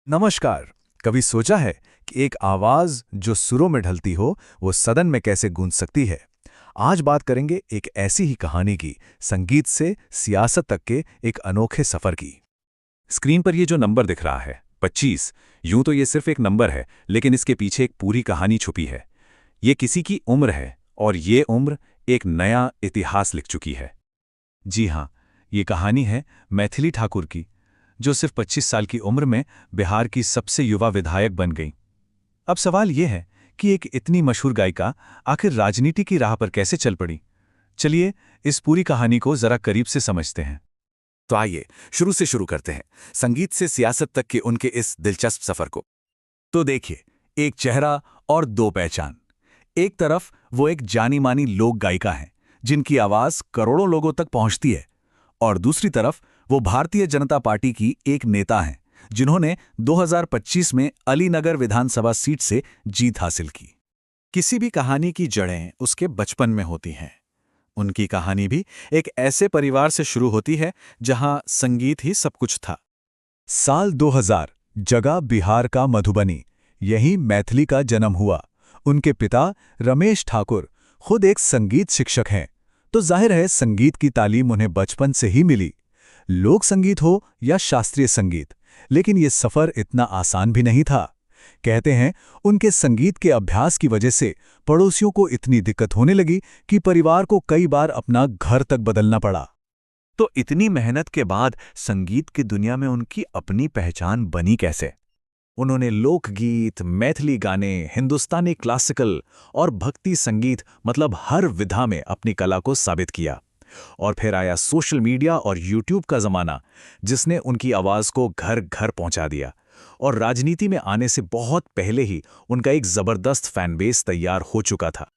नमस्कार। कभी सोचा है कि एक आवाज जो सुरों में ढलती हो वो सदन में कैसे गूंज सकती है। आज बात करेंगे एक ऐसी ही कहानी की, संगीत से सियासत तक के एक अनोखे सफर की। स्क्रीन पर ये जो नंबर दिख रहा है 25, यूं तो ये सिर्फ एक नंबर है, लेकिन इसके पीछे एक पूरी कहानी छुपी है। ये किसी की उम्र है और ये उम्र एक नया इतिहास लिख चुकी है। जी हाँ, ये कहानी है मैथिली ठाकुर की, जो सिर्फ 25 साल की उम्र में बिहार की सबसे युवा विधायक बन गई। अब सवाल ये है कि एक इतनी मशहूर गायिका आखिर राजनीति की राह पर कैसे चल पड़ी। चलिए इस पूरी कहानी को जरा करीब से समझते हैं। तो आइए शुरू से शुरू करते हैं, संगीत से सियासत तक के उनके इस दिलचस्प सफर को। तो देखिए, एक चेहरा और दो पहचान। एक तरफ वो एक जानी मानी लोक गायिका हैं, जिनकी आवाज करोड़ों लोगों तक पहुंचती है, और दूसरी तरफ वो भारतीय जनता पार्टी की एक नेता हैं, जिन्होंने 2025 में अलीनगर विधानसभा सीट से जीत हासिल की। किसी भी कहानी की जड़ें उसके बचपन में होती हैं। उनकी कहानी भी एक ऐसे परिवार से शुरू होती है जहां संगीत ही सब कुछ था। साल 2000, जगह बिहार का मधुबनी। यहीं मैथिली का जन्म हुआ। उनके पिता रमेश ठाकुर खुद एक संगीत शिक्षक हैं, तो जाहिर है संगीत की तालीम उन्हें बचपन से ही मिली। लोक संगीत हो या शास्त्रीय संगीत, लेकिन ये सफर इतना आसान भी नहीं था। कहते हैं उनके संगीत के अभ्यास की वजह से पड़ोसियों को इतनी दिक्कत होने लगी कि परिवार को कई बार अपना घर तक बदलना पड़ा। तो इतनी मेहनत के बाद संगीत की दुनिया में उनकी अपनी पहचान बनी कैसे? उन्होंने लोकगीत, मैथिली गाने, हिंदुस्तानी क्लासिकल और भक्ति संगीत, मतलब हर विधा में अपनी कला को साबित किया। और फिर आया सोशल मीडिया और यूट्यूब का जमाना, जिसने उनकी आवाज को घर घर पहुंचा दिया। और राजनीति में आने से बहुत पहले ही उनका एक जबरदस्त फैन बेस तैयार हो चुका था।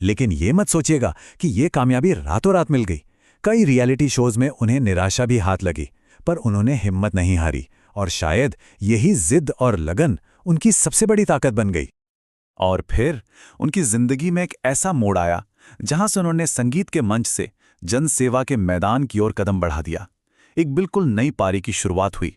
लेकिन ये मत सोचिएगा कि ये कामयाबी रातों रात मिल गई। कई रियलिटी शोज में उन्हें निराशा भी हाथ लगी, पर उन्होंने हिम्मत नहीं हारी, और शायद यही जिद और लगन उनकी सबसे बड़ी ताकत बन गई। और फिर उनकी जिंदगी में एक ऐसा मोड़ आया जहां से उन्होंने संगीत के मंच से जनसेवा के मैदान की ओर कदम बढ़ा दिया। एक बिल्कुल नई पारी की शुरुआत हुई।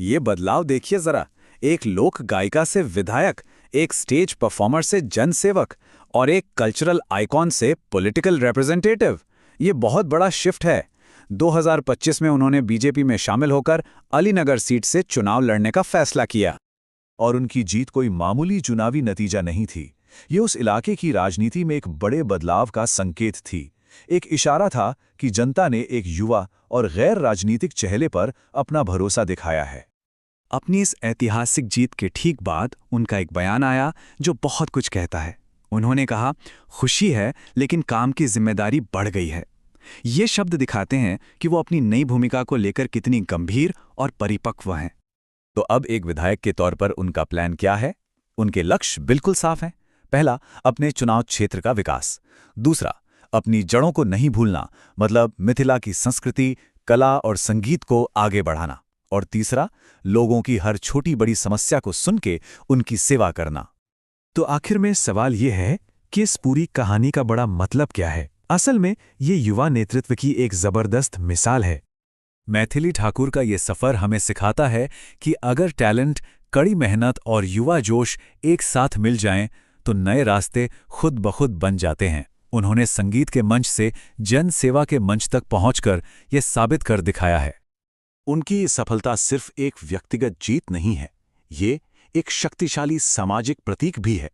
ये बदलाव देखिए जरा, एक लोक गायिका से विधायक, एक स्टेज परफॉर्मर से जनसेवक, और एक कल्चरल आइकॉन से पॉलिटिकल रिप्रेजेंटेटिव। ये बहुत बड़ा शिफ्ट है। 2025 में उन्होंने बीजेपी में शामिल होकर अलीनगर सीट से चुनाव लड़ने का फैसला किया। और उनकी जीत कोई मामूली चुनावी नतीजा नहीं थी। ये उस इलाके की राजनीति में एक बड़े बदलाव का संकेत थी। एक इशारा था कि जनता ने एक युवा और गैर राजनीतिक चेहरे पर अपना भरोसा दिखाया है। अपनी इस ऐतिहासिक जीत के ठीक बाद उनका एक बयान आया जो बहुत कुछ कहता है। उन्होंने कहा, खुशी है लेकिन काम की जिम्मेदारी बढ़ गई है। ये शब्द दिखाते हैं कि वो अपनी नई भूमिका को लेकर कितनी गंभीर और परिपक्व हैं। तो अब एक विधायक के तौर पर उनका प्लान क्या है? उनके लक्ष्य बिल्कुल साफ हैं। पहला, अपने चुनाव क्षेत्र का विकास। दूसरा, अपनी जड़ों को नहीं भूलना, मतलब मिथिला की संस्कृति, कला और संगीत को आगे बढ़ाना। और तीसरा, लोगों की हर छोटी बड़ी समस्या को सुन के उनकी सेवा करना। तो आखिर में सवाल ये है कि इस पूरी कहानी का बड़ा मतलब क्या है? असल में ये युवा नेतृत्व की एक जबरदस्त मिसाल है। मैथिली ठाकुर का ये सफर हमें सिखाता है कि अगर टैलेंट, कड़ी मेहनत और युवा जोश एक साथ मिल जाएं, तो नए रास्ते खुद ब खुद बन जाते हैं। उन्होंने संगीत के मंच से जन सेवा के मंच तक पहुंचकर यह साबित कर दिखाया है। उनकी ये सफलता सिर्फ एक व्यक्तिगत जीत नहीं है, ये एक शक्तिशाली सामाजिक प्रतीक भी है।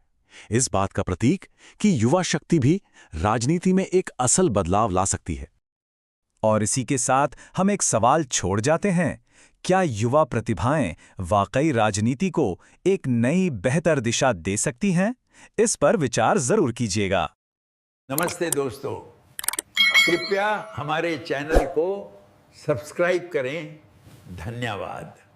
इस बात का प्रतीक कि युवा शक्ति भी राजनीति में एक असल बदलाव ला सकती है। और इसी के साथ हम एक सवाल छोड़ जाते हैं, क्या युवा प्रतिभाएं वाकई राजनीति को एक नई बेहतर दिशा दे सकती हैं? इस पर विचार जरूर कीजिएगा। नमस्ते दोस्तों, कृपया हमारे चैनल को सब्सक्राइब करें। धन्यवाद।